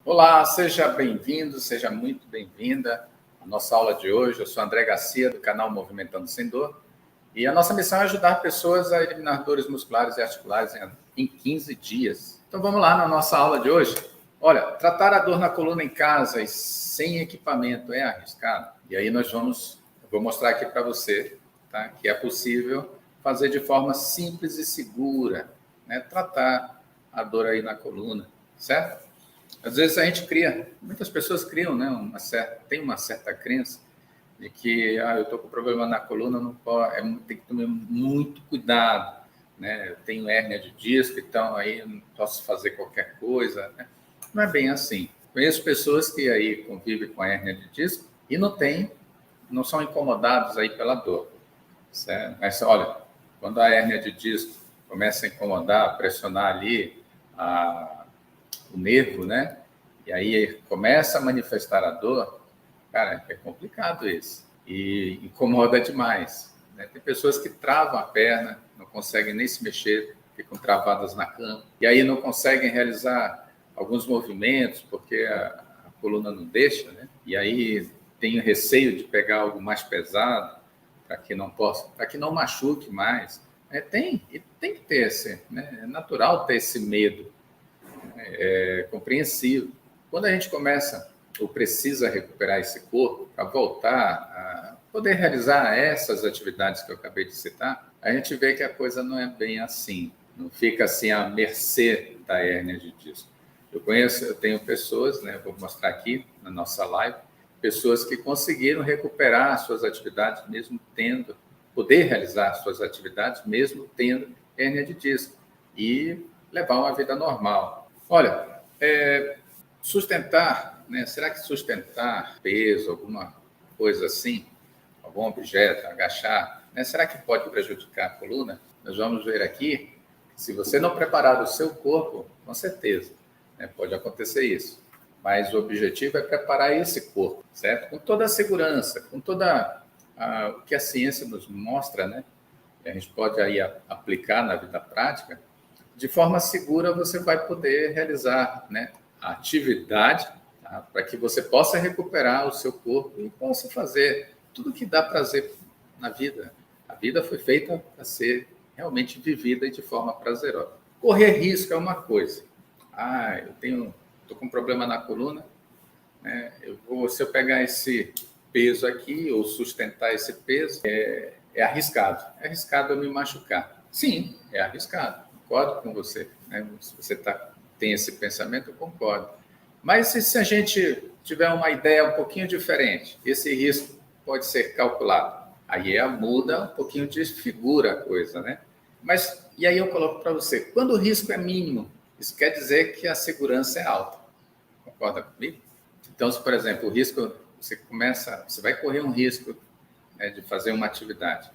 Olá, seja bem-vindo, seja muito bem-vinda à nossa aula de hoje. Eu sou André Garcia, do canal Movimentando Sem Dor, e a nossa missão é ajudar pessoas a eliminar dores musculares e articulares em 15 dias. Então vamos lá na nossa aula de hoje. Olha, tratar a dor na coluna em casa e sem equipamento é arriscado? E aí vou mostrar aqui para você, tá, que é possível fazer de forma simples e segura, né, tratar a dor aí na coluna, certo? Às vezes a gente muitas pessoas criam, né, tem uma certa crença de que eu estou com problema na coluna, não pode, tem que tomar muito cuidado, né? Eu tenho hérnia de disco, então aí eu não posso fazer qualquer coisa, né? Não é bem assim. Conheço pessoas que aí convivem com a hérnia de disco e não são incomodados aí pela dor, certo? Mas olha, quando a hérnia de disco começa a incomodar, pressionar ali o nervo, né? E aí começa a manifestar a dor, cara, é complicado isso. E incomoda demais, né? Tem pessoas que travam a perna, não conseguem nem se mexer, ficam travadas na cama. E aí não conseguem realizar alguns movimentos, porque a coluna não deixa, né? E aí tem receio de pegar algo mais pesado, para que não machuque mais. Tem que ter né? É natural ter esse medo, é compreensível. Quando a gente começa ou precisa recuperar esse corpo para voltar a poder realizar essas atividades que eu acabei de citar, a gente vê que a coisa não é bem assim, não fica assim à mercê da hérnia de disco. Eu tenho pessoas, né, vou mostrar aqui na nossa live, pessoas que conseguiram recuperar suas atividades poder realizar suas atividades mesmo tendo hérnia de disco e levar uma vida normal. Olha, sustentar, né? Será que sustentar peso, alguma coisa assim, algum objeto, agachar, né? Será que pode prejudicar a coluna? Nós vamos ver aqui, se você não preparar o seu corpo, com certeza, né, pode acontecer isso. Mas o objetivo é preparar esse corpo, certo? Com toda a segurança, com toda o que a ciência nos mostra, né? A gente pode aí aplicar na vida prática. De forma segura, você vai poder realizar, né, a atividade, tá, para que você possa recuperar o seu corpo e possa fazer tudo que dá prazer na vida. A vida foi feita para ser realmente vivida de forma prazerosa. Correr risco é uma coisa. Estou com um problema na coluna, né? Se eu pegar esse peso aqui ou sustentar esse peso, é arriscado. É arriscado eu me machucar. Sim, é arriscado. Concordo com você, né? Se você tem esse pensamento, eu concordo. Mas se a gente tiver uma ideia um pouquinho diferente, esse risco pode ser calculado. Aí muda um pouquinho, desfigura a coisa, né? Mas, e aí eu coloco para você, quando o risco é mínimo, isso quer dizer que a segurança é alta. Concorda comigo? Então, se, por exemplo, você vai correr um risco, né, de fazer uma atividade.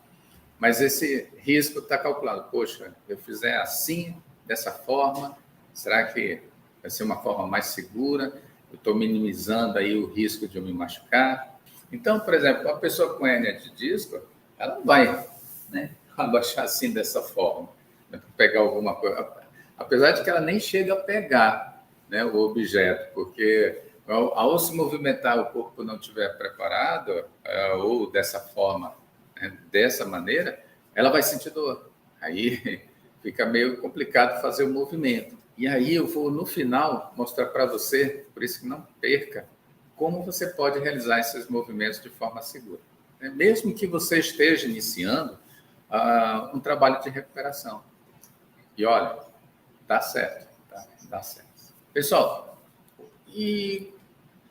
Mas esse risco está calculado. Poxa, eu fizer assim, dessa forma, será que vai ser uma forma mais segura? Eu estou minimizando aí o risco de eu me machucar. Então, por exemplo, uma pessoa com hérnia de disco, ela não vai, né, abaixar assim dessa forma, né, pegar alguma coisa. Apesar de que ela nem chega a pegar, né, o objeto, porque ao se movimentar o corpo não estiver preparado, ou dessa forma, dessa maneira, ela vai sentir dor. Aí fica meio complicado fazer o movimento. E aí eu vou, no final, mostrar para você, por isso que não perca, como você pode realizar esses movimentos de forma segura. Mesmo que você esteja iniciando um trabalho de recuperação. E olha, dá certo, tá? Dá certo. Pessoal, e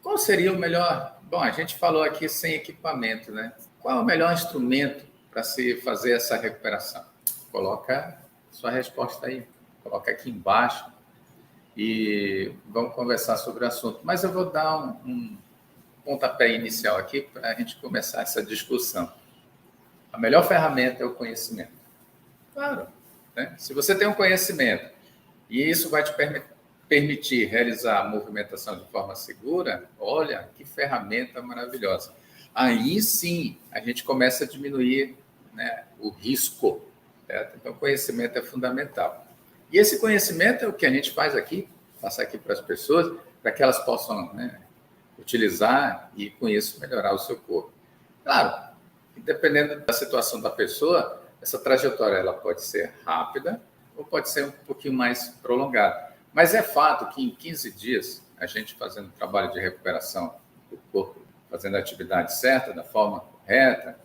qual seria o melhor? Bom, a gente falou aqui sem equipamento, né? Qual é o melhor instrumento para se fazer essa recuperação? Coloca sua resposta aí, coloca aqui embaixo e vamos conversar sobre o assunto. Mas eu vou dar um pontapé inicial aqui para a gente começar essa discussão. A melhor ferramenta é o conhecimento. Claro, né? Se você tem um conhecimento e isso vai te permitir realizar a movimentação de forma segura, olha que ferramenta maravilhosa. Aí sim a gente começa a diminuir, né, o risco. Certo? Então, o conhecimento é fundamental. E esse conhecimento é o que a gente faz aqui, passar aqui para as pessoas, para que elas possam, né, utilizar e, com isso, melhorar o seu corpo. Claro, dependendo da situação da pessoa, essa trajetória ela pode ser rápida ou pode ser um pouquinho mais prolongada. Mas é fato que em 15 dias, a gente fazendo trabalho de recuperação do corpo, fazendo a atividade certa, da forma correta,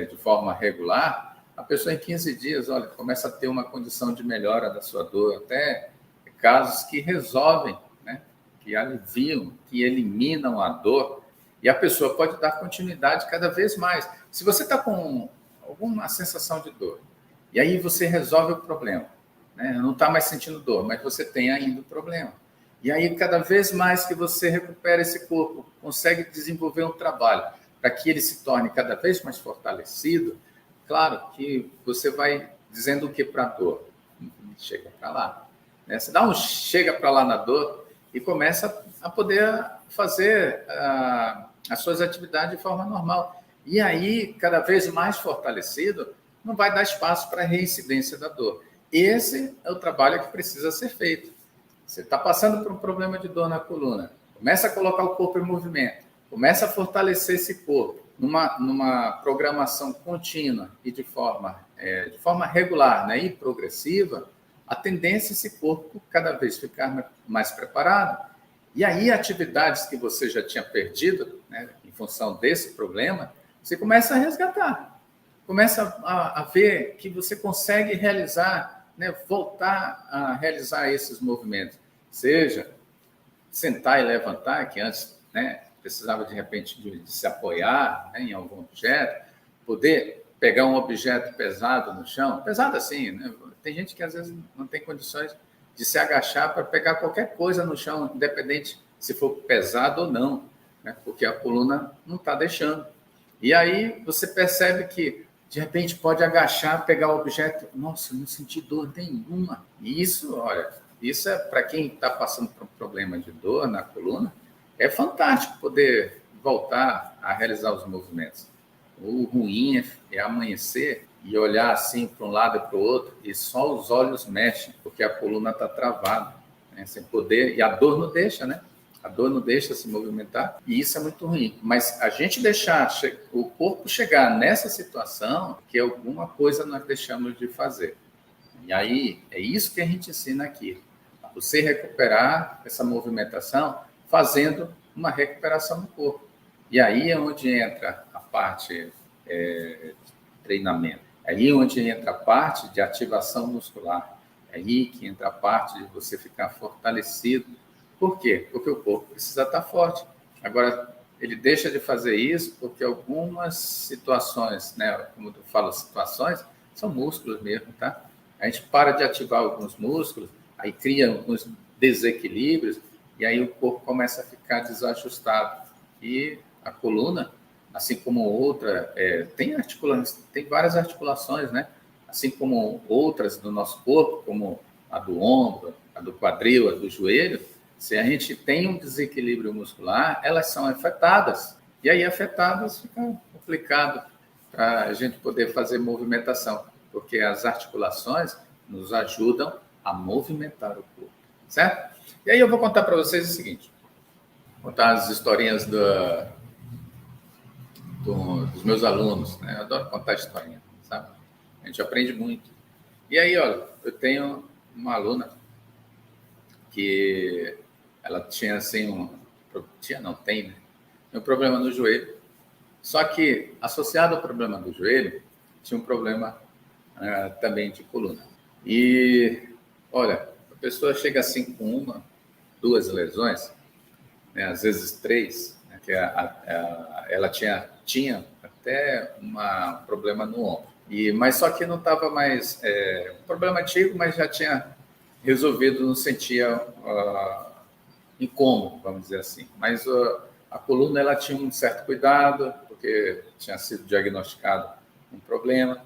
de forma regular, a pessoa em 15 dias, olha, começa a ter uma condição de melhora da sua dor, até casos que resolvem, né, que aliviam, que eliminam a dor, e a pessoa pode dar continuidade cada vez mais. Se você está com alguma sensação de dor, e aí você resolve o problema, né, não está mais sentindo dor, mas você tem ainda o problema. E aí, cada vez mais que você recupera esse corpo, consegue desenvolver um trabalho para que ele se torne cada vez mais fortalecido, claro que você vai dizendo o que para a dor? Chega para lá. Né? Você dá um chega para lá na dor e começa a poder fazer as suas atividades de forma normal. E aí, cada vez mais fortalecido, não vai dar espaço para a reincidência da dor. Esse é o trabalho que precisa ser feito. Você está passando por um problema de dor na coluna, começa a colocar o corpo em movimento, começa a fortalecer esse corpo numa programação contínua e de forma regular, né, e progressiva, a tendência é esse corpo cada vez ficar mais preparado. E aí, atividades que você já tinha perdido, né, em função desse problema, você começa a resgatar, começa a ver que você consegue realizar, né, voltar a realizar esses movimentos, seja sentar e levantar, que antes, né, precisava de repente de se apoiar, né, em algum objeto, poder pegar um objeto pesado no chão, pesado assim, né? Tem gente que às vezes não tem condições de se agachar para pegar qualquer coisa no chão, independente se for pesado ou não, né, porque a coluna não está deixando. E aí você percebe que de repente pode agachar, pegar o objeto, nossa, não senti dor nenhuma. E isso, olha, isso é para quem está passando por um problema de dor na coluna, é fantástico poder voltar a realizar os movimentos. O ruim é amanhecer e olhar assim para um lado e para o outro e só os olhos mexem, porque a coluna está travada, né, sem poder, e a dor não deixa, né? A dor não deixa se movimentar, e isso é muito ruim. Mas a gente deixar o corpo chegar nessa situação, que alguma coisa nós deixamos de fazer. E aí, é isso que a gente ensina aqui. Você recuperar essa movimentação fazendo uma recuperação do corpo. E aí é onde entra a parte de treinamento. É aí onde entra a parte de ativação muscular. É aí que entra a parte de você ficar fortalecido. Por quê? Porque o corpo precisa estar forte. Agora, ele deixa de fazer isso porque algumas situações, né, como eu falo, situações, são músculos mesmo, tá? A gente para de ativar alguns músculos, aí cria alguns desequilíbrios, e aí o corpo começa a ficar desajustado. E a coluna, assim como outra, tem várias articulações, né? Assim como outras do nosso corpo, como a do ombro, a do quadril, a do joelho, se a gente tem um desequilíbrio muscular, elas são afetadas. E aí, afetadas, fica complicado para a gente poder fazer movimentação, porque as articulações nos ajudam a movimentar o corpo, certo? E aí eu vou contar para vocês o seguinte, contar as historinhas dos meus alunos, né? Eu adoro contar historinha, sabe? A gente aprende muito. E aí, olha, eu tenho uma aluna que ela tinha assim tem, né? Um problema no joelho. Só que associado ao problema do joelho, tinha um problema também de coluna. E olha, a pessoa chega assim com duas lesões, né, às vezes três, né, que ela tinha até um problema no ombro. Mas só que não estava mais um problema antigo, mas já tinha resolvido, não sentia incômodo, vamos dizer assim. Mas a coluna ela tinha um certo cuidado, porque tinha sido diagnosticado um problema,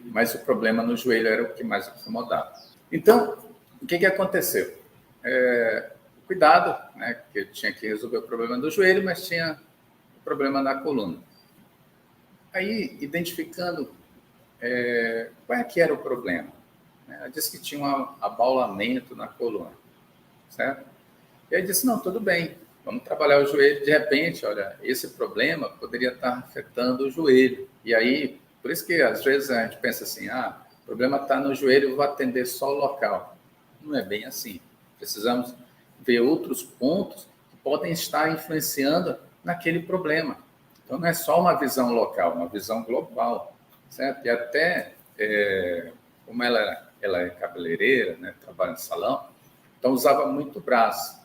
mas o problema no joelho era o que mais incomodava. Então, o que aconteceu? Cuidado, né, porque tinha que resolver o problema do joelho, mas tinha o problema na coluna. Aí, identificando qual é que era o problema, ela disse que tinha um abaulamento na coluna, certo? E aí disse, não, tudo bem, vamos trabalhar o joelho. De repente, olha, esse problema poderia estar afetando o joelho. E aí, por isso que às vezes a gente pensa assim, o problema está no joelho, eu vou atender só o local. Não é bem assim. Precisamos ver outros pontos que podem estar influenciando naquele problema. Então, não é só uma visão local, uma visão global, certo? E até, como ela é cabeleireira, né, trabalha no salão, então usava muito o braço.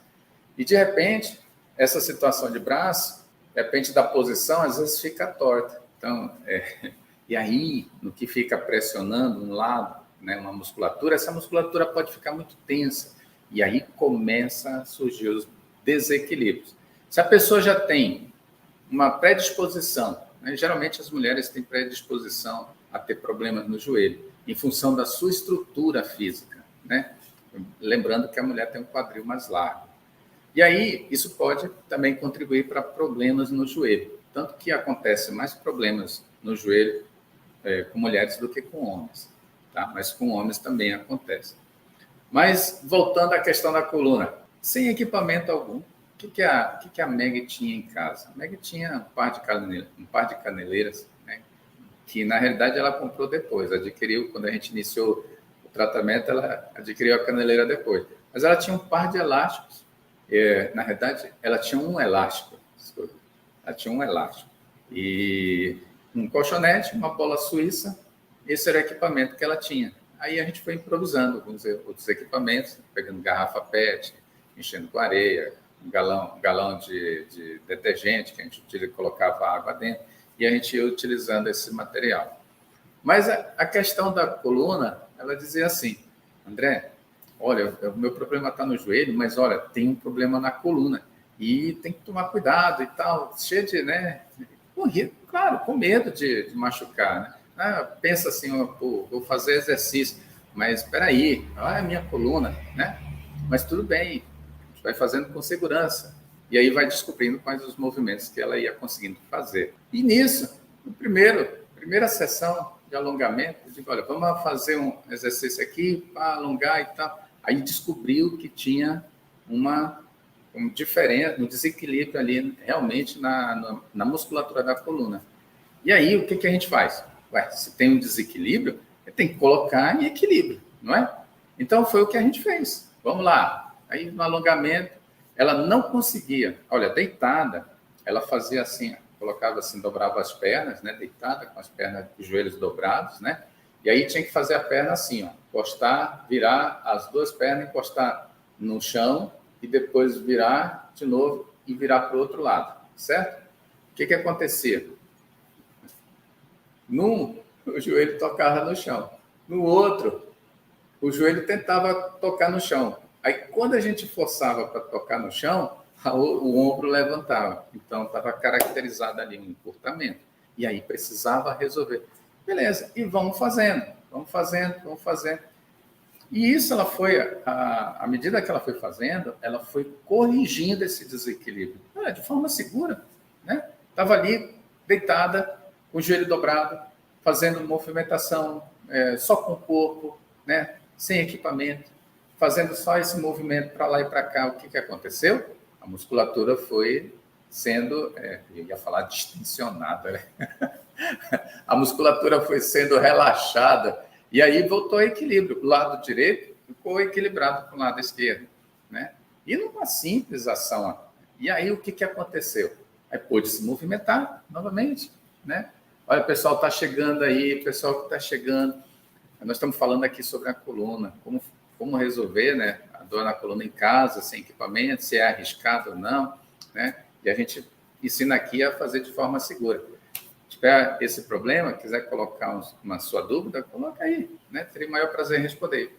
E, de repente, essa situação de braço, de repente, da posição, às vezes fica torta. Então, e aí, no que fica pressionando um lado, né, uma musculatura, essa musculatura pode ficar muito tensa. E aí começa a surgir os desequilíbrios. Se a pessoa já tem uma predisposição, né, geralmente as mulheres têm predisposição a ter problemas no joelho, em função da sua estrutura física, né? Lembrando que a mulher tem um quadril mais largo. E aí, isso pode também contribuir para problemas no joelho. Tanto que acontece mais problemas no joelho com mulheres do que com homens. Tá? Mas com homens também acontece. Mas, voltando à questão da coluna, sem equipamento algum, o que a Meg tinha em casa? A Meg tinha um par de caneleiras, né? Que, na realidade, ela comprou depois. Adquiriu, quando a gente iniciou o tratamento, ela adquiriu a caneleira depois. Mas ela tinha um par de elásticos. Na verdade, ela tinha um elástico. Desculpa. Ela tinha um elástico. E um colchonete, uma bola suíça. Esse era o equipamento que ela tinha. Aí a gente foi improvisando alguns outros equipamentos, pegando garrafa PET, enchendo com areia, um galão de detergente que a gente colocava água dentro, e a gente ia utilizando esse material. Mas a questão da coluna, ela dizia assim, André, olha, o meu problema está no joelho, mas olha, tem um problema na coluna, e tem que tomar cuidado e tal, cheio de, né, claro, com medo de machucar, né? Pensa assim, vou fazer exercício, mas espera aí, olha a minha coluna, né? Mas tudo bem, a gente vai fazendo com segurança. E aí vai descobrindo quais os movimentos que ela ia conseguindo fazer. E nisso, primeira sessão de alongamento, eu digo, olha, vamos fazer um exercício aqui para alongar e tal. Aí descobriu que tinha um desequilíbrio ali realmente na musculatura da coluna. E aí, o que a gente faz? Se tem um desequilíbrio, tem que colocar em equilíbrio, não é? Então, foi o que a gente fez. Vamos lá. Aí, no alongamento, ela não conseguia. Olha, deitada, ela fazia assim, colocava assim, dobrava as pernas, né? Deitada, com as pernas, os joelhos dobrados, né? E aí tinha que fazer a perna assim, ó, encostar, virar as duas pernas, encostar no chão e depois virar de novo e virar para o outro lado, certo? O que acontecia? Num, o joelho tocava no chão. No outro, o joelho tentava tocar no chão. Aí, quando a gente forçava para tocar no chão, o ombro levantava. Então, estava caracterizado ali um encurtamento. E aí, precisava resolver. Beleza, e vamos fazendo. E isso, ela foi, à medida que ela foi fazendo, ela foi corrigindo esse desequilíbrio. De forma segura, né? Estava ali, deitada, com o joelho dobrado, fazendo movimentação só com o corpo, né? Sem equipamento, fazendo só esse movimento para lá e para cá. O que aconteceu? A musculatura foi sendo, eu ia falar distensionada, né? A musculatura foi sendo relaxada e aí voltou ao equilíbrio. O lado direito ficou equilibrado com o lado esquerdo, né? E numa simples ação. E aí o que aconteceu? Aí pôde se movimentar novamente, né? Olha, o pessoal está chegando aí, pessoal que está chegando. Nós estamos falando aqui sobre a coluna, como resolver, né, a dor na coluna em casa, sem equipamento, se é arriscado ou não, né? E a gente ensina aqui a fazer de forma segura. Se tiver esse problema, quiser colocar uma sua dúvida, coloca aí, né? Terei o maior prazer em responder.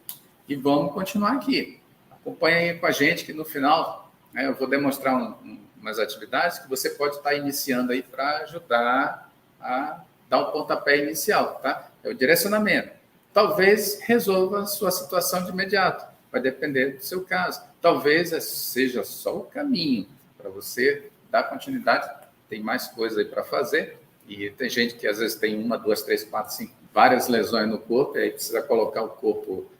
E vamos continuar aqui. Acompanhe aí com a gente, que no final, né, eu vou demonstrar umas atividades que você pode estar iniciando aí para ajudar a dar um pontapé inicial, tá? É o direcionamento. Talvez resolva a sua situação de imediato, vai depender do seu caso. Talvez seja só o caminho para você dar continuidade, tem mais coisa aí para fazer, e tem gente que às vezes tem 1, 2, 3, 4, 5, várias lesões no corpo, e aí precisa colocar o corpo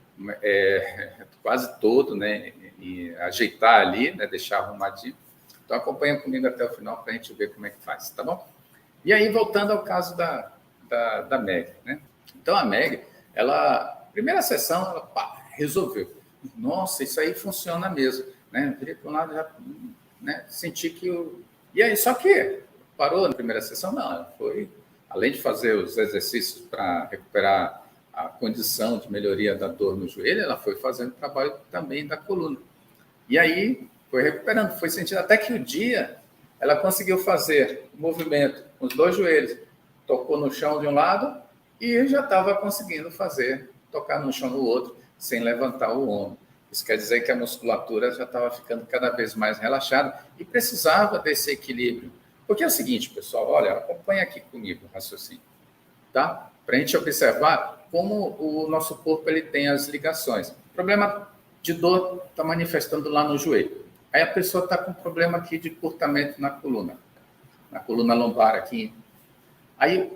quase todo, né? E ajeitar ali, né? Deixar arrumadinho. Então, acompanha comigo até o final para a gente ver como é que faz, tá bom? E aí, voltando ao caso da Meg, né? Então, a Meg, primeira sessão, ela resolveu. Nossa, isso aí funciona mesmo, né? Virei para um lado, já, né? Senti que E aí, só que parou na primeira sessão? Não, ela foi, além de fazer os exercícios para recuperar a condição de melhoria da dor no joelho, ela foi fazendo trabalho também da coluna. E aí, foi recuperando, foi sentindo, até que o dia ela conseguiu fazer o movimento com os 2 joelhos, tocou no chão de um lado e já estava conseguindo tocar no chão do outro, sem levantar o ombro. Isso quer dizer que a musculatura já estava ficando cada vez mais relaxada e precisava desse equilíbrio. Porque é o seguinte, pessoal, olha, acompanha aqui comigo o raciocínio, tá? Para a gente observar como o nosso corpo ele tem as ligações. O problema de dor está manifestando lá no joelho. Aí a pessoa está com problema aqui de encurtamento na coluna lombar aqui. Aí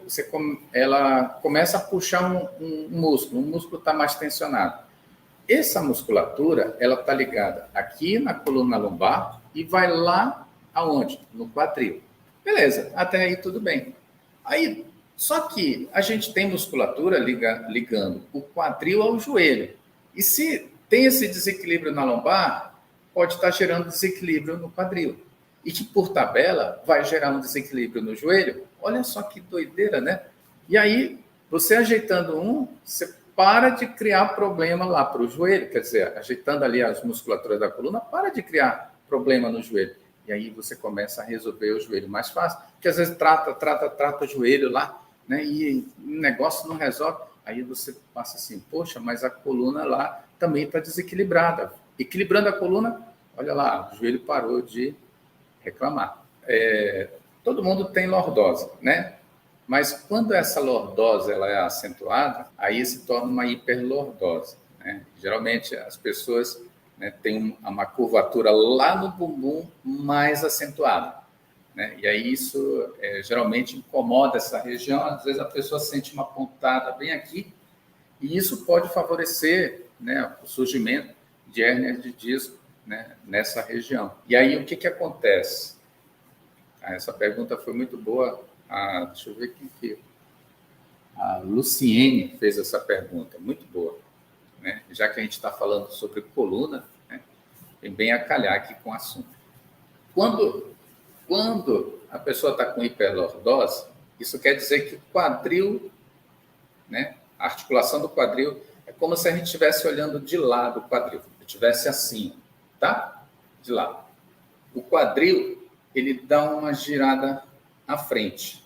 ela começa a puxar um músculo, o músculo está mais tensionado. Essa musculatura, ela está ligada aqui na coluna lombar e vai lá aonde? No quadril. Beleza, até aí tudo bem. Aí, só que a gente tem musculatura ligando o quadril ao joelho. E se tem esse desequilíbrio na lombar, pode estar gerando desequilíbrio no quadril. E que, por tabela, vai gerar um desequilíbrio no joelho. Olha só que doideira, né? E aí, você ajeitando você para de criar problema lá para o joelho. Quer dizer, ajeitando ali as musculaturas da coluna, para de criar problema no joelho. E aí você começa a resolver o joelho mais fácil. Porque às vezes trata o joelho lá, né? E o negócio não resolve. Aí você passa assim, poxa, mas a coluna lá também está desequilibrada. Equilibrando a coluna, olha lá, o joelho parou de reclamar. Todo mundo tem lordose, né? Mas quando essa lordose ela é acentuada, aí se torna uma hiperlordose, né? Geralmente as pessoas, né, têm uma curvatura lá no bumbum mais acentuada, né? E aí isso geralmente incomoda essa região. Às vezes a pessoa sente uma pontada bem aqui e isso pode favorecer, né, o surgimento de hérnia de disco, né, nessa região. E aí o que acontece? Essa pergunta foi muito boa. Deixa eu ver quem que... A Luciene fez essa pergunta, muito boa, né? Já que a gente está falando sobre coluna, né, vem bem a calhar aqui com o assunto. Quando a pessoa está com hiperlordose, isso quer dizer que o quadril, né, a articulação do quadril, é como se a gente estivesse olhando de lado o quadril, estivesse assim, tá? De lado. O quadril, ele dá uma girada à frente,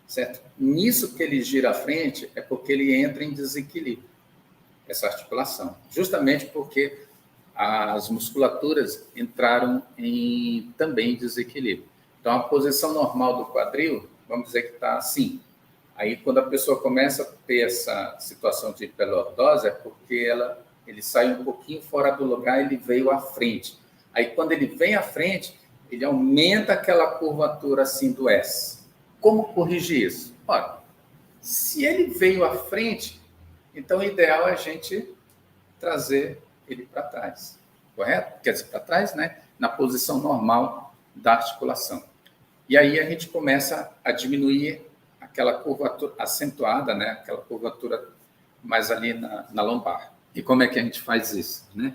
certo? Nisso que ele gira à frente é porque ele entra em desequilíbrio, essa articulação, justamente porque as musculaturas entraram também em desequilíbrio. Então, a posição normal do quadril, vamos dizer que está assim. Aí, quando a pessoa começa a ter essa situação de hiperlordose, é porque ele sai um pouquinho fora do lugar, ele veio à frente. Aí, quando ele vem à frente, ele aumenta aquela curvatura assim do S. Como corrigir isso? Olha, se ele veio à frente, então o ideal é a gente trazer ele para trás, correto? Quer dizer, para trás, né? Na posição normal da articulação. E aí a gente começa a diminuir aquela curvatura acentuada, né? Aquela curvatura mais ali na lombar. E como é que a gente faz isso, né?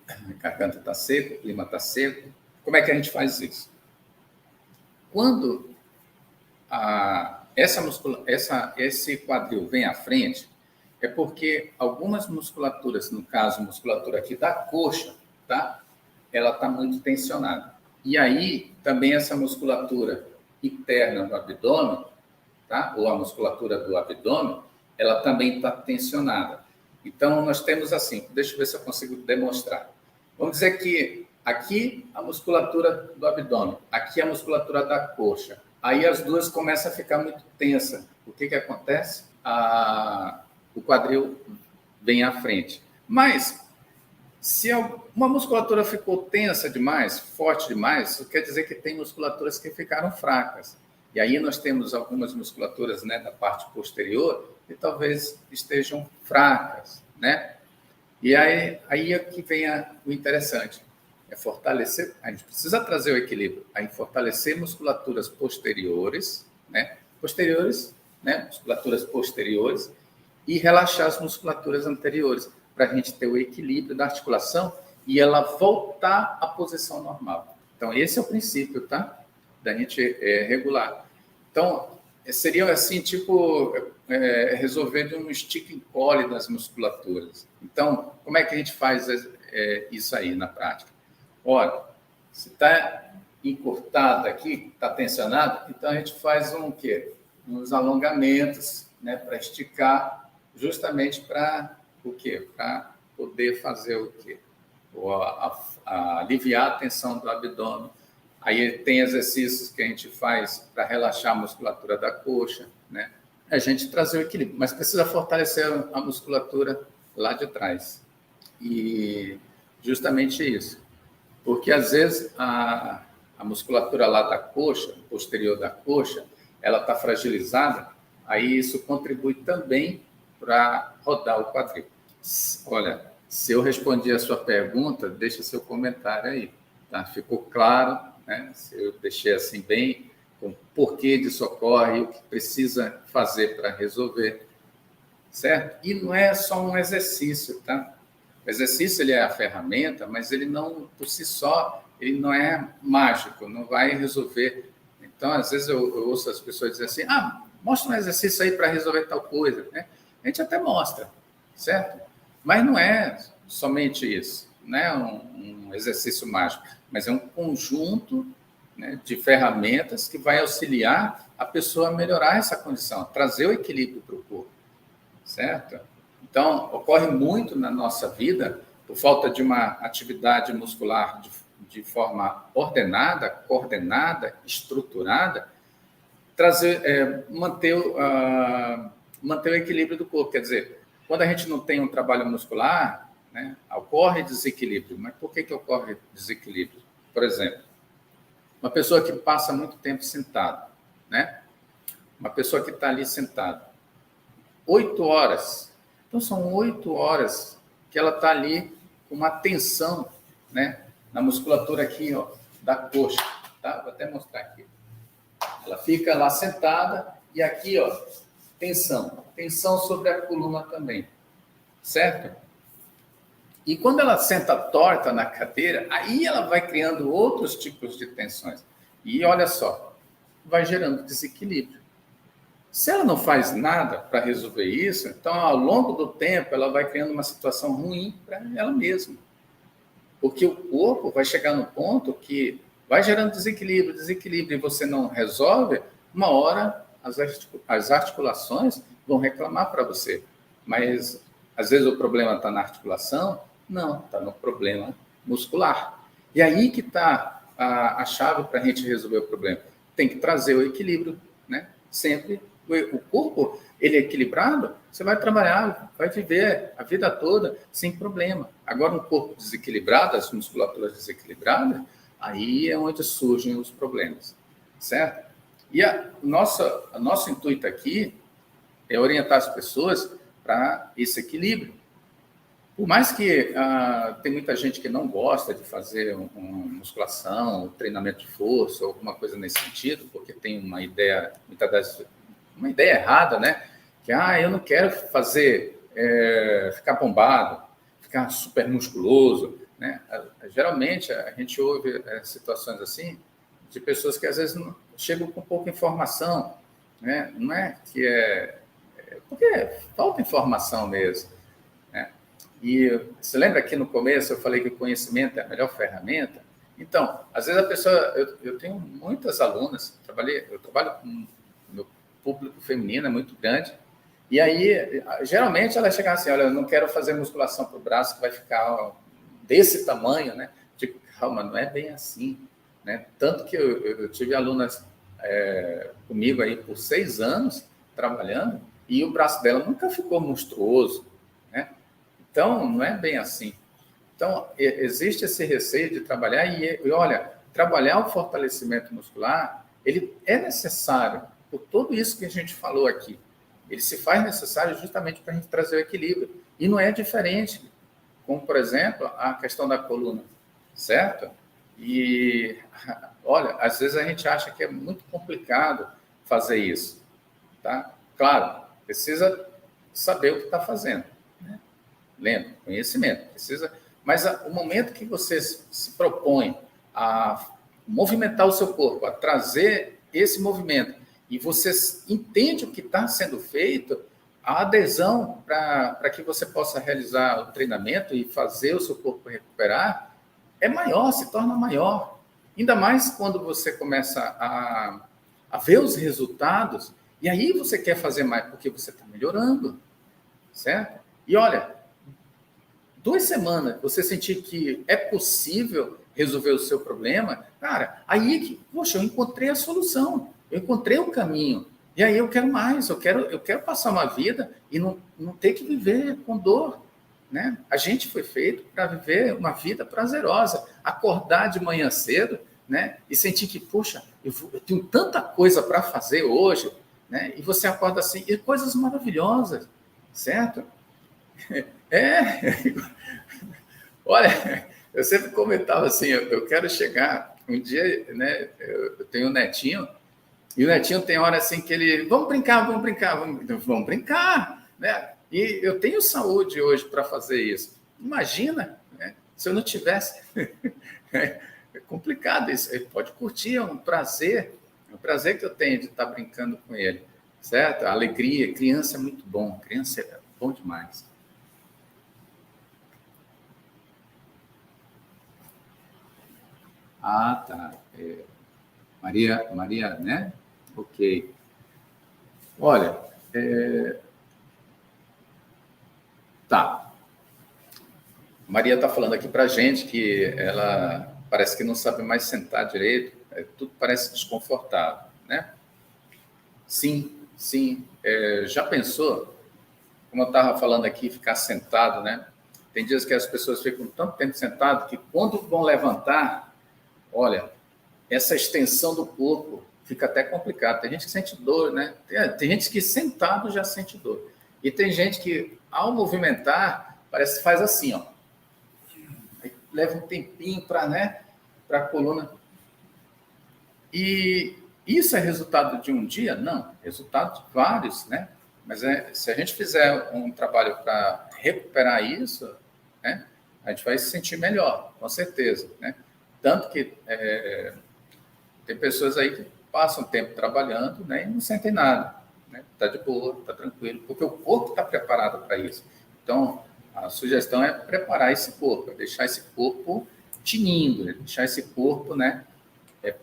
A garganta está seca, o clima está seco. Como é que a gente faz isso? Quando esse quadril vem à frente, é porque algumas musculaturas, no caso, a musculatura aqui da coxa, tá? Ela está muito tensionada. E aí, também essa musculatura interna do abdômen, tá? Ou a musculatura do abdômen, ela também está tensionada. Então, nós temos assim, deixa eu ver se eu consigo demonstrar. Vamos dizer que aqui a musculatura do abdômen, aqui a musculatura da coxa. Aí as duas começam a ficar muito tensas. O que acontece? O quadril vem à frente. Mas, se uma musculatura ficou tensa demais, forte demais, isso quer dizer que tem musculaturas que ficaram fracas. E aí nós temos algumas musculaturas, né, da parte posterior e talvez estejam fracas, né? E aí é que vem o interessante, é fortalecer, a gente precisa trazer o equilíbrio, aí fortalecer musculaturas posteriores, né? Musculaturas posteriores, e relaxar as musculaturas anteriores, para a gente ter o equilíbrio da articulação e ela voltar à posição normal. Então, esse é o princípio, tá? Da gente regular. Então, seria assim, tipo, resolver de um stick and collie das musculaturas. Então, como é que a gente faz isso aí na prática? Olha, se está encurtado aqui, está tensionado, então a gente faz um quê? Uns alongamentos, né, para esticar, justamente para o quê? Para poder fazer o quê? Aliviar a tensão do abdômen. Aí tem exercícios que a gente faz para relaxar a musculatura da coxa, né? A gente trazer o equilíbrio, mas precisa fortalecer a musculatura lá de trás. E justamente isso. Porque, às vezes, a musculatura lá da coxa, posterior da coxa, ela está fragilizada, aí isso contribui também para rodar o quadril. Olha, se eu respondi a sua pergunta, deixa seu comentário aí, tá? Ficou claro, né? Se eu deixei assim bem, com o porquê disso ocorre, o que precisa fazer para resolver, certo? E não é só um exercício, tá? O exercício, ele é a ferramenta, mas ele não, por si só, ele não é mágico, não vai resolver. Então, às vezes eu ouço as pessoas dizer assim, mostra um exercício aí para resolver tal coisa, né? A gente até mostra, certo? Mas não é somente isso, não é um exercício mágico, mas é um conjunto, né, de ferramentas que vai auxiliar a pessoa a melhorar essa condição, trazer o equilíbrio para o corpo, certo? Então, ocorre muito na nossa vida, por falta de uma atividade muscular de forma ordenada, coordenada, estruturada, manter o equilíbrio do corpo. Quer dizer, quando a gente não tem um trabalho muscular, né, ocorre desequilíbrio. Mas por que ocorre desequilíbrio? Por exemplo, uma pessoa que passa muito tempo sentada, né? Uma pessoa que está ali sentada, 8 horas. Então, são 8 horas que ela está ali com uma tensão, né, na musculatura aqui, ó, da coxa. Tá? Vou até mostrar aqui. Ela fica lá sentada e aqui, ó, tensão. Tensão sobre a coluna também. Certo? E quando ela senta torta na cadeira, aí ela vai criando outros tipos de tensões. E olha só, vai gerando desequilíbrio. Se ela não faz nada para resolver isso, então, ao longo do tempo, ela vai criando uma situação ruim para ela mesma. Porque o corpo vai chegar no ponto que vai gerando desequilíbrio, e você não resolve, uma hora as articulações vão reclamar para você. Mas, às vezes, o problema está na articulação? Não, está no problema muscular. E aí que está a chave para a gente resolver o problema. Tem que trazer o equilíbrio, né? Sempre. O corpo, ele é equilibrado, você vai trabalhar, vai viver a vida toda sem problema. Agora, um corpo desequilibrado, as musculaturas desequilibradas, aí é onde surgem os problemas, certo? E nosso intuito aqui é orientar as pessoas para esse equilíbrio. Por mais que tem muita gente que não gosta de fazer uma musculação, um treinamento de força, ou alguma coisa nesse sentido, porque tem uma ideia, muitas vezes, uma ideia errada, né? Que, eu não quero ficar bombado, ficar super musculoso, né? Geralmente, a gente ouve situações assim, de pessoas que às vezes não, chegam com pouca informação, né? Não é que porque falta informação mesmo, né? E você lembra que no começo eu falei que o conhecimento é a melhor ferramenta? Então, às vezes a pessoa, eu tenho muitas alunas, eu trabalho com meu público feminino, é muito grande, e aí, geralmente, ela chega assim, olha, eu não quero fazer musculação para o braço que vai ficar desse tamanho, né? Tipo, calma, não é bem assim, né? Tanto que eu tive alunas comigo aí por 6 anos, trabalhando, e o braço dela nunca ficou monstruoso, né? Então, não é bem assim. Então, existe esse receio de trabalhar, e olha, trabalhar o fortalecimento muscular, ele é necessário por tudo isso que a gente falou aqui, ele se faz necessário justamente para a gente trazer o equilíbrio. E não é diferente, como, por exemplo, a questão da coluna, certo? E, olha, às vezes a gente acha que é muito complicado fazer isso, tá? Claro, precisa saber o que está fazendo, né? Lendo, conhecimento, precisa... Mas o momento que você se propõe a movimentar o seu corpo, a trazer esse movimento, e você entende o que está sendo feito, a adesão para que você possa realizar o treinamento e fazer o seu corpo recuperar é maior, se torna maior. Ainda mais quando você começa a ver os resultados, e aí você quer fazer mais, porque você está melhorando, certo? E olha, 2 semanas, você sentir que é possível resolver o seu problema, cara, aí que, poxa, eu encontrei a solução, eu encontrei o caminho, e aí eu quero mais, eu quero passar uma vida e não ter que viver com dor, né? A gente foi feito para viver uma vida prazerosa, acordar de manhã cedo, né? E sentir que, poxa, eu tenho tanta coisa para fazer hoje, né? E você acorda assim, e coisas maravilhosas, certo? Olha, eu sempre comentava assim, eu quero chegar um dia, né? Eu tenho um netinho, e o netinho tem hora assim que ele, vamos brincar, vamos brincar, né? E eu tenho saúde hoje para fazer isso. Imagina, né? Se eu não tivesse, é complicado isso. Ele pode curtir, é um prazer que eu tenho de estar brincando com ele, certo? A alegria, criança é muito bom, criança é bom demais. Ah, tá. Maria, né? Ok. Olha, tá. Maria está falando aqui para a gente que ela parece que não sabe mais sentar direito, tudo parece desconfortável, né? Sim, sim. Já pensou, como eu estava falando aqui, ficar sentado, né? Tem dias que as pessoas ficam tanto tempo sentado que quando vão levantar, olha, essa extensão do corpo fica até complicado. Tem gente que sente dor, né? Tem gente que sentado já sente dor. E tem gente que, ao movimentar, parece que faz assim, ó. Aí leva um tempinho para, né, para a coluna. E isso é resultado de um dia? Não, resultado de vários, né? Mas se a gente fizer um trabalho para recuperar isso, né, a gente vai se sentir melhor, com certeza, né? Tanto que tem pessoas aí que passam tempo trabalhando, né, e não sentem nada, né? Tá de boa, tá tranquilo, porque o corpo está preparado para isso. Então, a sugestão é preparar esse corpo, é deixar esse corpo tinindo, deixar esse corpo, né,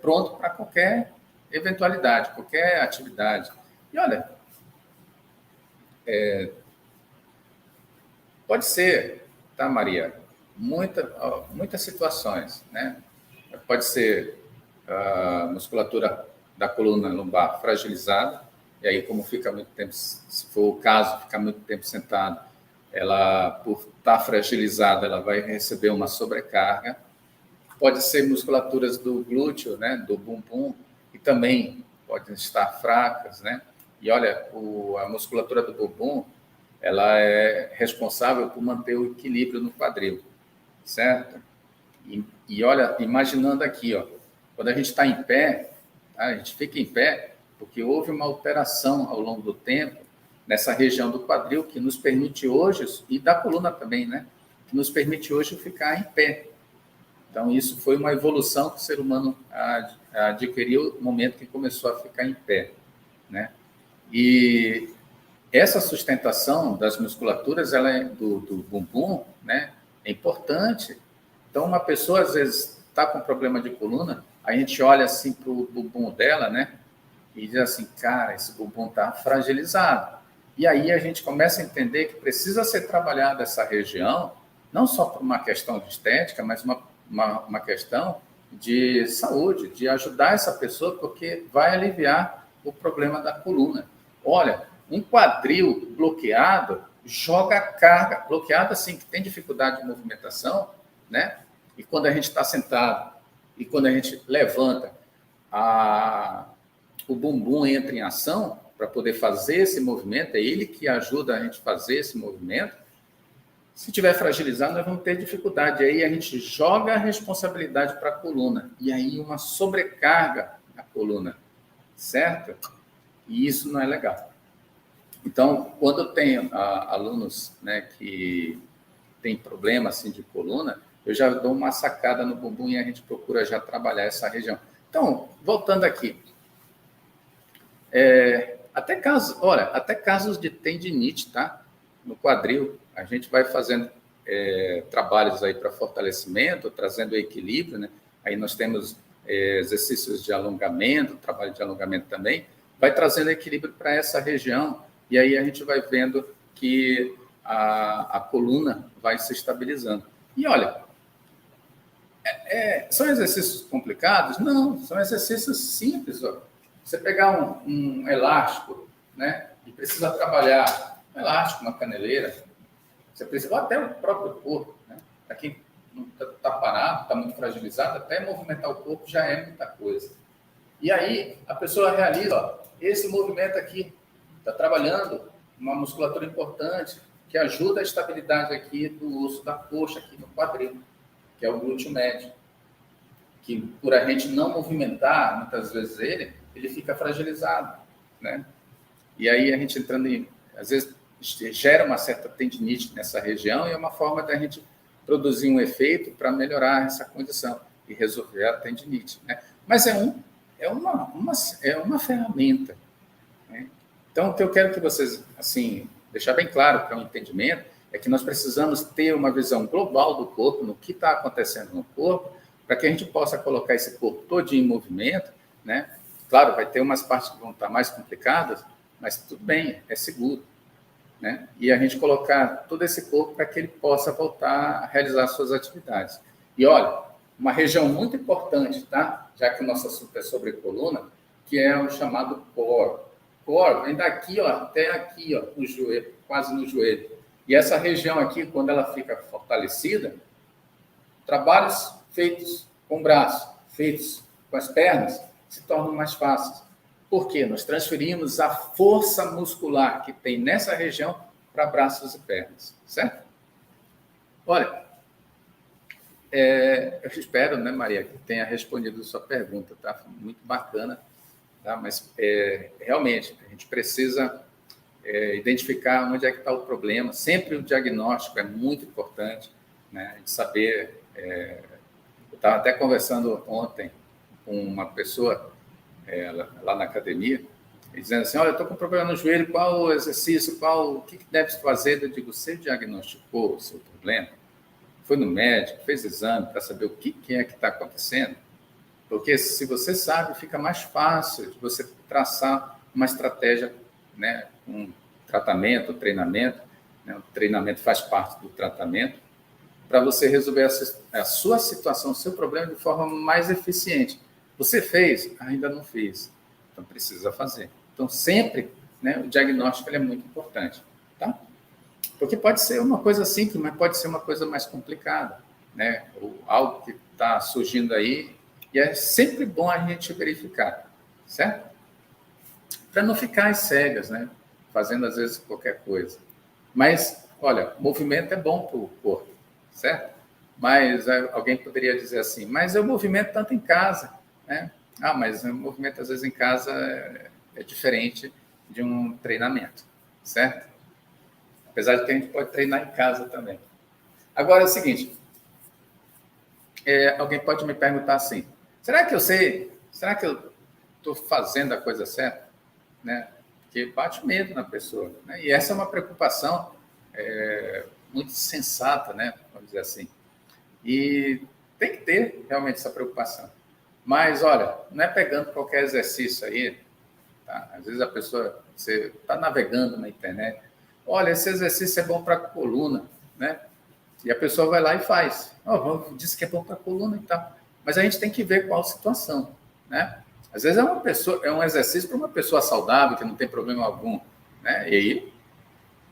pronto para qualquer eventualidade, qualquer atividade. E olha, pode ser, tá, Maria? Muitas situações, né? Pode ser a musculatura da coluna lombar fragilizada, e aí, como fica muito tempo, se for o caso, ficar muito tempo sentado, ela, por estar fragilizada, ela vai receber uma sobrecarga. Pode ser musculaturas do glúteo, né, do bumbum, que também podem estar fracas, né? E olha, a musculatura do bumbum, ela é responsável por manter o equilíbrio no quadril, certo? E olha, imaginando aqui, ó, quando a gente está em pé, tá? A gente fica em pé porque houve uma alteração ao longo do tempo nessa região do quadril que nos permite hoje, e da coluna também, né? Que nos permite hoje ficar em pé. Então, isso foi uma evolução que o ser humano adquiriu no momento que começou a ficar em pé, né? E essa sustentação das musculaturas, ela do bumbum, né, é importante. Então, uma pessoa, às vezes, está com problema de coluna, a gente olha assim para o bumbum dela, né, e diz assim, cara, esse bumbum está fragilizado. E aí a gente começa a entender que precisa ser trabalhada essa região, não só por uma questão de estética, mas uma questão de saúde, de ajudar essa pessoa, porque vai aliviar o problema da coluna. Olha, um quadril bloqueado joga carga, bloqueado assim, que tem dificuldade de movimentação, né? E quando a gente está sentado e quando a gente levanta, o bumbum entra em ação, para poder fazer esse movimento, é ele que ajuda a gente a fazer esse movimento. Se tiver fragilizado, nós vamos ter dificuldade. Aí a gente joga a responsabilidade para a coluna. E aí uma sobrecarga na coluna, certo? E isso não é legal. Então, quando eu tenho alunos, né, que tem problema assim, de coluna, eu já dou uma sacada no bumbum e a gente procura já trabalhar essa região. Então, voltando aqui. Até casos de tendinite, tá? No quadril, a gente vai fazendo trabalhos aí para fortalecimento, trazendo equilíbrio, né? Aí nós temos exercícios de alongamento, trabalho de alongamento também, vai trazendo equilíbrio para essa região, e aí a gente vai vendo que a coluna vai se estabilizando. E olha, são exercícios complicados? Não, são exercícios simples. Ó. Você pegar um elástico, né, e precisa trabalhar um elástico, uma caneleira, você precisa, ou até o próprio corpo, né? Para quem não está parado, está muito fragilizado, até movimentar o corpo já é muita coisa. E aí a pessoa realiza, ó, esse movimento aqui, está trabalhando uma musculatura importante, que ajuda a estabilidade aqui do osso da coxa, aqui no quadril, que é o glúteo médio, que por a gente não movimentar, muitas vezes ele fica fragilizado, né? E aí a gente entrando em, às vezes, gera uma certa tendinite nessa região e é uma forma da gente produzir um efeito para melhorar essa condição e resolver a tendinite, né? Mas é uma ferramenta, né? Então, o que eu quero que vocês, assim, deixar bem claro para o entendimento é que nós precisamos ter uma visão global do corpo, no que está acontecendo no corpo, para que a gente possa colocar esse corpo todo em movimento, né? Claro, vai ter umas partes que vão estar mais complicadas, mas tudo bem, é seguro, né? E a gente colocar todo esse corpo para que ele possa voltar a realizar suas atividades. E olha, uma região muito importante, tá? Já que o nosso assunto é sobre coluna, que é o chamado core. Core vem daqui, ó, até aqui, ó, no joelho, quase no joelho. E essa região aqui, quando ela fica fortalecida, trabalhos feitos com o braço, feitos com as pernas, se tornam mais fáceis. Por quê? Nós transferimos a força muscular que tem nessa região para braços e pernas, certo? Olha, eu espero, né, Maria, que tenha respondido a sua pergunta, tá? Foi muito bacana, tá? Mas realmente a gente precisa identificar onde é que está o problema. Sempre o diagnóstico é muito importante, né? A gente saber. Eu estava até conversando ontem com uma pessoa lá na academia, dizendo assim, olha, eu estou com problema no joelho, qual o exercício, o que deve se fazer? Eu digo, você diagnosticou o seu problema? Foi no médico, fez exame para saber o que é que está acontecendo? Porque se você sabe, fica mais fácil de você traçar uma estratégia, né, um tratamento, treinamento, né, o treinamento faz parte do tratamento, para você resolver a sua situação, o seu problema de forma mais eficiente. Você fez? Ainda não fez. Então, precisa fazer. Então, sempre, né, o diagnóstico ele é muito importante. Tá? Porque pode ser uma coisa simples, mas pode ser uma coisa mais complicada, né? Ou algo que está surgindo aí, e é sempre bom a gente verificar, certo? Para não ficar às cegas, né? Fazendo, às vezes, qualquer coisa. Mas, olha, movimento é bom para o corpo, certo? Mas alguém poderia dizer assim, mas eu movimento tanto em casa, né? Mas o movimento, às vezes, em casa é diferente de um treinamento, certo? Apesar de que a gente pode treinar em casa também. Agora é o seguinte, alguém pode me perguntar assim, será que eu sei, será que eu estou fazendo a coisa certa? Né? Porque bate medo na pessoa, né? E essa é uma preocupação muito sensata, né? Vamos dizer assim. E tem que ter realmente essa preocupação. Mas, olha, não é pegando qualquer exercício aí, tá? Às vezes a pessoa, você está navegando na internet, olha, esse exercício é bom para a coluna, né? E a pessoa vai lá e faz. Diz que é bom para a coluna e tal. Mas a gente tem que ver qual situação, né? Às vezes é um exercício para uma pessoa saudável, que não tem problema algum, né? E aí,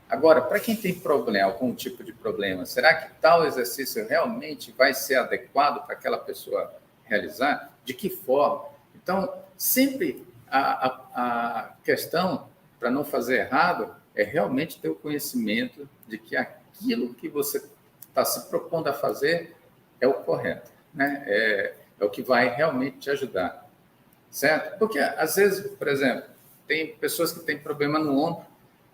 agora, para quem tem problema, algum tipo de problema, será que tal exercício realmente vai ser adequado para aquela pessoa realizar? De que forma? Então, sempre a questão para não fazer errado, é realmente ter o conhecimento de que aquilo que você está se propondo a fazer é o correto, né? É o que vai realmente te ajudar, certo? Porque, às vezes, por exemplo, tem pessoas que têm problema no ombro,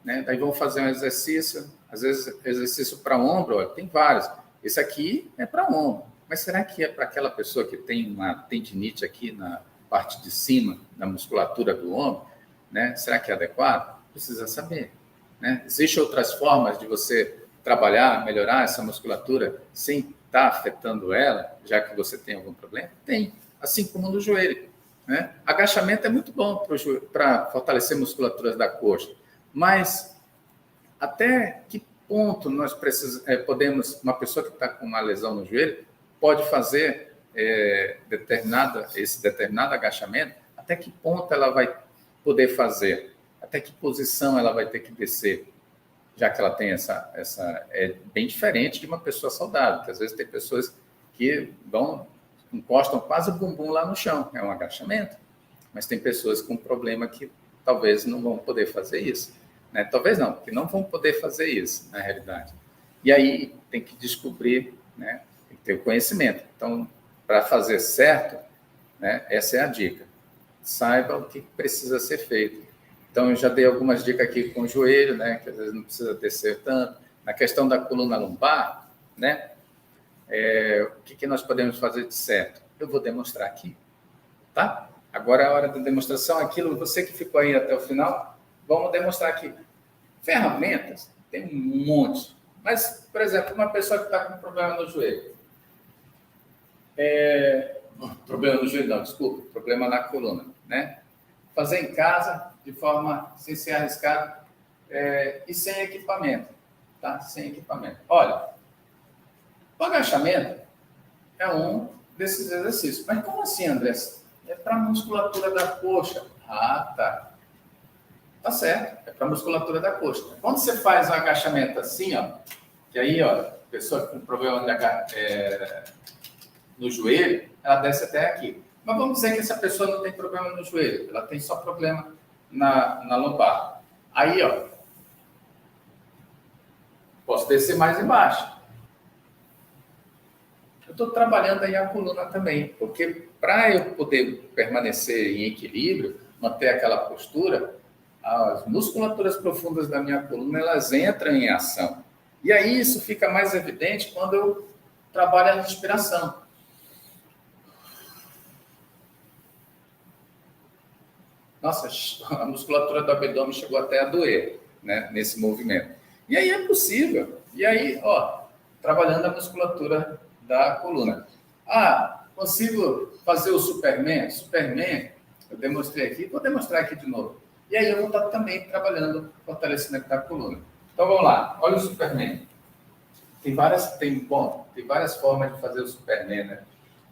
né? Daí vão fazer um exercício, às vezes exercício para ombro, olha, tem vários. Esse aqui é para ombro, mas será que é para aquela pessoa que tem uma tendinite aqui na parte de cima da musculatura do ombro, né? Será que é adequado? Precisa saber, né? Existem outras formas de você trabalhar, melhorar essa musculatura sem estar afetando ela, já que você tem algum problema? Tem, assim como no joelho, né? Agachamento é muito bom para fortalecer musculaturas da coxa, mas até que ponto nós podemos, uma pessoa que está com uma lesão no joelho, pode fazer esse determinado agachamento, até que ponto ela vai poder fazer, até que posição ela vai ter que descer, já que ela tem é bem diferente de uma pessoa saudável, que às vezes tem pessoas que encostam quase o bumbum lá no chão, é um agachamento, mas tem pessoas com problema que talvez não vão poder fazer isso, né? Talvez não, que não vão poder fazer isso, na realidade. E aí tem que descobrir, né? Tem que ter o conhecimento. Então, para fazer certo, né? Essa é a dica. Saiba o que precisa ser feito. Então, eu já dei algumas dicas aqui com o joelho, né? Que às vezes não precisa descer tanto. Na questão da coluna lombar, né? O que nós podemos fazer de certo? Eu vou demonstrar aqui, tá? Agora é a hora da demonstração. Aquilo, você que ficou aí até o final, vamos demonstrar aqui. Ferramentas, tem um monte. Mas, por exemplo, uma pessoa que está com problema no joelho. Problema no joelho, não, desculpa. Problema na coluna, né? Fazer em casa, de forma sem ser arriscado e sem equipamento, tá? Sem equipamento. Olha, o agachamento é um desses exercícios. Mas como assim, André? É para a musculatura da coxa. Ah, tá. Tá certo. É para a musculatura da coxa. Quando você faz um agachamento assim, ó, que aí, ó, a pessoa com problema no joelho, ela desce até aqui. Mas vamos dizer que essa pessoa não tem problema no joelho, ela tem só problema na lombar. Aí, ó, posso descer mais embaixo. Eu estou trabalhando aí a coluna também, porque para eu poder permanecer em equilíbrio, manter aquela postura, as musculaturas profundas da minha coluna, elas entram em ação. E aí isso fica mais evidente quando eu trabalho a respiração. Nossa, a musculatura do abdômen chegou até a doer, né, nesse movimento. E aí é possível. E aí, ó, trabalhando a musculatura da coluna. Ah, consigo fazer o Superman? Superman, eu demonstrei aqui, vou demonstrar aqui de novo. E aí eu vou estar também trabalhando o fortalecimento da coluna. Então vamos lá, olha o Superman. Tem várias formas de fazer o Superman, né?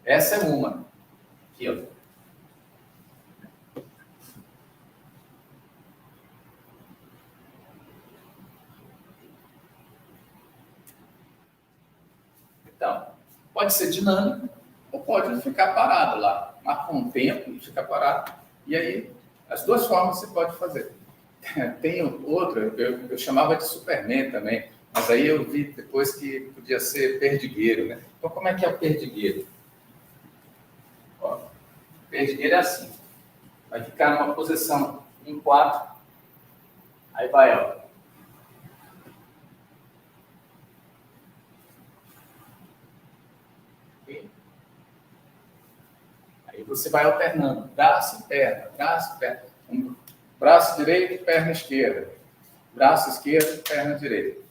Essa é uma. Aqui, ó. Então, pode ser dinâmico ou pode ficar parado lá. Marca um tempo e fica parado. E aí, as duas formas você pode fazer. Tem outra, eu chamava de Superman também, mas aí eu vi depois que podia ser perdigueiro, né? Então, como é que é o perdigueiro? Ó, o perdigueiro é assim. Vai ficar numa posição em 4. Aí vai, ó. Aí você vai alternando braço e perna, braço e perna. Braço direito, perna esquerda. Braço esquerdo, perna direita.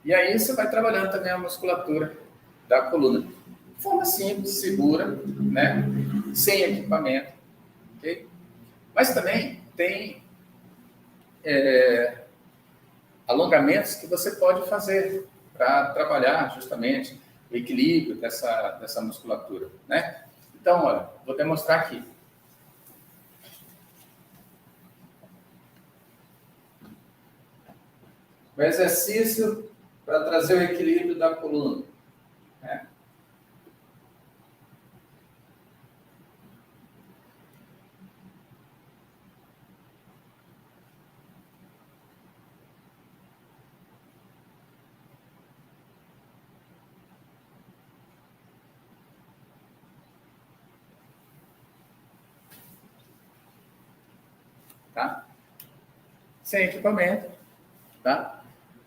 E aí você vai trabalhando também a musculatura da coluna. De forma simples, segura, né? Sem equipamento. Okay? Mas também tem alongamentos que você pode fazer para trabalhar justamente o equilíbrio dessa musculatura, né? Então, olha, vou demonstrar aqui. O exercício para trazer o equilíbrio da coluna, né? tá? Sem equipamento, tá?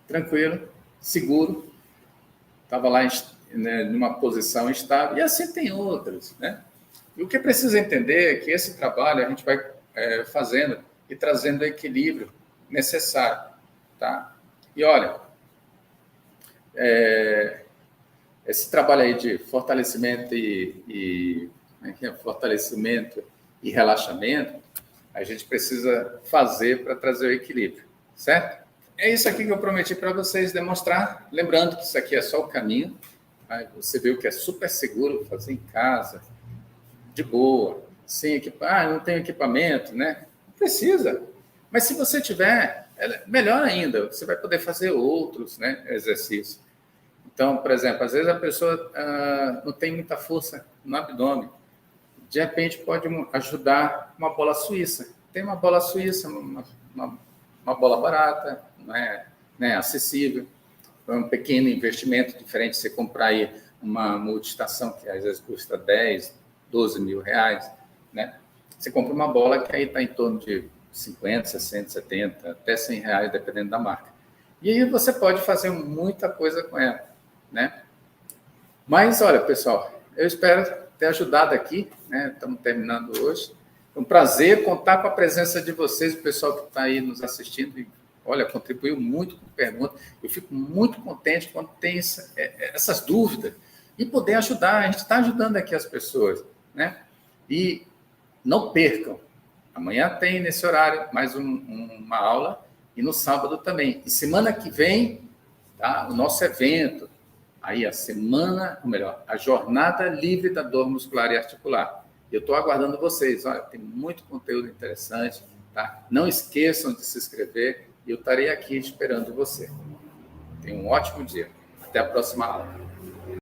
Tranquilo, seguro. Estava lá numa posição estável. E assim tem outros, né? E o que precisa entender é que esse trabalho a gente vai fazendo e trazendo o equilíbrio necessário, tá? E olha, esse trabalho aí de fortalecimento fortalecimento e relaxamento, a gente precisa fazer para trazer o equilíbrio, certo? É isso aqui que eu prometi para vocês demonstrar. Lembrando que isso aqui é só o caminho. Tá? Você viu que é super seguro fazer em casa, de boa, sem equipar. Não tem equipamento, né? Não precisa. Mas se você tiver, melhor ainda, você vai poder fazer outros, né, exercícios. Então, por exemplo, às vezes a pessoa não tem muita força no abdômen. De repente, pode ajudar uma bola suíça. Tem uma bola suíça, uma bola barata, né, acessível. É um pequeno investimento diferente de você comprar aí uma multiestação que às vezes custa 10, 12 mil reais. Né? Você compra uma bola que aí está em torno de 50, 60, 70, até 100 reais, dependendo da marca. E aí você pode fazer muita coisa com ela. Né? Mas, olha, pessoal, eu espero ter ajudado aqui, né? Estamos terminando hoje. É um prazer contar com a presença de vocês, o pessoal que está aí nos assistindo. E, olha, contribuiu muito com perguntas. Eu fico muito contente quando tem essas dúvidas e poder ajudar. A gente está ajudando aqui as pessoas, né? E não percam. Amanhã tem nesse horário mais uma aula e no sábado também. E semana que vem, tá? O nosso evento. Aí a Jornada Livre da Dor Muscular e Articular. Eu estou aguardando vocês. Olha, tem muito conteúdo interessante, tá? Não esqueçam de se inscrever e eu estarei aqui esperando você. Tenha um ótimo dia. Até a próxima aula.